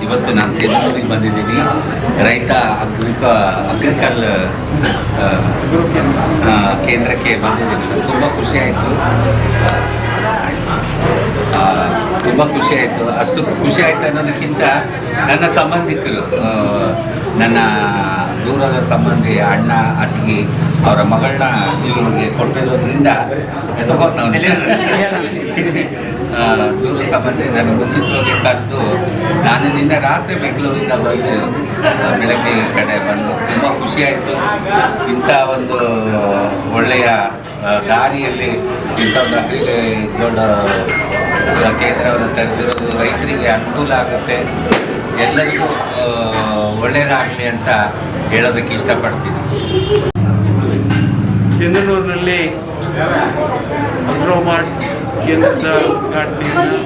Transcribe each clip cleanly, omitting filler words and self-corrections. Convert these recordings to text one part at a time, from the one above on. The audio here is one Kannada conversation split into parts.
ಇವತ್ತು ನಾನು ಸೇನೂರಿಗೆ ಬಂದಿದ್ದೀನಿ. ರೈತ ಅಗ್ರಿಕಲ್ ಕೇಂದ್ರಕ್ಕೆ ಬಂದಿದ್ದೀನಿ. ತುಂಬ ಖುಷಿ ಆಯಿತು. ಅಷ್ಟು ಖುಷಿ ಆಯಿತು ಅನ್ನೋದಕ್ಕಿಂತ ನನ್ನ ಸಂಬಂಧಿಕರು, ನನ್ನ ದೂರದ ಸಂಬಂಧಿ ಅಣ್ಣ ಅತ್ತಿಗೆ ಅವರ ಮಗಳನ್ನ ಇವ್ರಿಗೆ ಕೊಟ್ಟಿರೋದ್ರಿಂದ ತಗೋತ ದೂರ ಸಂಬಂಧಿ ನನಗೆ ಮುಂಚಿತವಾಗಿ ಕರೆದು ನಾನು ನಿನ್ನೆ ರಾತ್ರಿ ಬೆಂಗಳೂರಿಂದ ಬಂದು ಬೆಳಗ್ಗೆ ಈ ಕಡೆ ಬಂದು ತುಂಬ ಖುಷಿಯಾಯಿತು. ಇಂಥ ಒಂದು ಒಳ್ಳೆಯ ದಾರಿಯಲ್ಲಿ ಇಂಥ ಒಂದು ದೊಡ್ಡ ಕೇಂದ್ರವನ್ನು ತೆರೆದಿರೋದು ರೈತರಿಗೆ ಅನುಕೂಲ ಆಗುತ್ತೆ, ಎಲ್ಲರಿಗೂ ಒಳ್ಳೆಯದಾಗಲಿ ಅಂತ ಹೇಳೋದಕ್ಕೆ ಇಷ್ಟಪಡ್ತೀನಿ. ಸಿಂಧನೂರಿನಲ್ಲಿ ಅಗ್ರೋಮಾರ್ಟ್ ಕೇಂದ್ರದ ಉದ್ಘಾಟನೆಯನ್ನು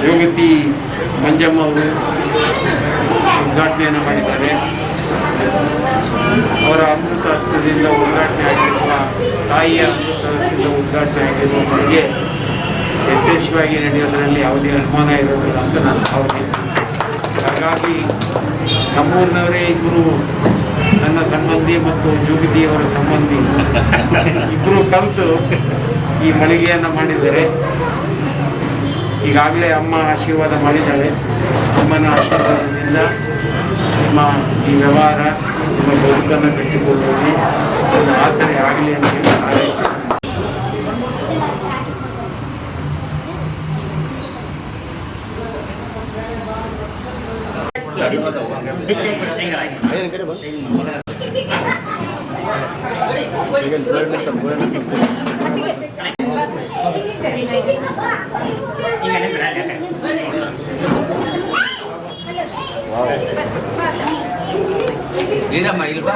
ಜೋಗತಿ ಮಂಜಮ್ಮ ಅವರು ಉದ್ಘಾಟನೆಯನ್ನು ಮಾಡಿದ್ದಾರೆ. ಅವರ ಅಮೃತ ಹಸ್ತದಿಂದ ಉದ್ಘಾಟನೆ ಆಗಿರುವ ತಾಯಿಯ ಅಮೃತ ಹಸ್ತದಿಂದ ಉದ್ಘಾಟನೆ ಆಗಿರುವ ಬಗ್ಗೆ ಯಶಸ್ವಿಯಾಗಿ ನಡೆಯೋದರಲ್ಲಿ ಯಾವುದೇ ಅನುಮಾನ ಇರೋದಿಲ್ಲ ಅಂತ ನಾನು ಭಾವಿಸಿದ್ದೆ. ಹಾಗಾಗಿ ನಮ್ಮೂರಿನವರೇ ಇಬ್ಬರು ನನ್ನ ಸಂಬಂಧಿ ಮತ್ತು ಜೋಗತಿಯವರ ಸಂಬಂಧಿ ಇಬ್ಬರು ಕಲಿತು ಈ ಮಳಿಗೆಯನ್ನು ಮಾಡಿದ್ದಾರೆ. ಈಗಾಗಲೇ ಅಮ್ಮ ಆಶೀರ್ವಾದ ಮಾಡಿದ್ದಾಳೆ. ಅಮ್ಮನ ಆಶೀರ್ವಾದದಿಂದ ನಿಮ್ಮ ಈ ವ್ಯವಹಾರ, ನಿಮ್ಮ ಬದುಕನ್ನು ಕಟ್ಟಿಕೊಳ್ಳುವಲ್ಲಿ ಒಂದು ಆಸರೆ ಆಗಲಿ ಅಂತ ಹಾರೈಸಿ ನೀರಮ್ಮ ಇಲ್ವಾ?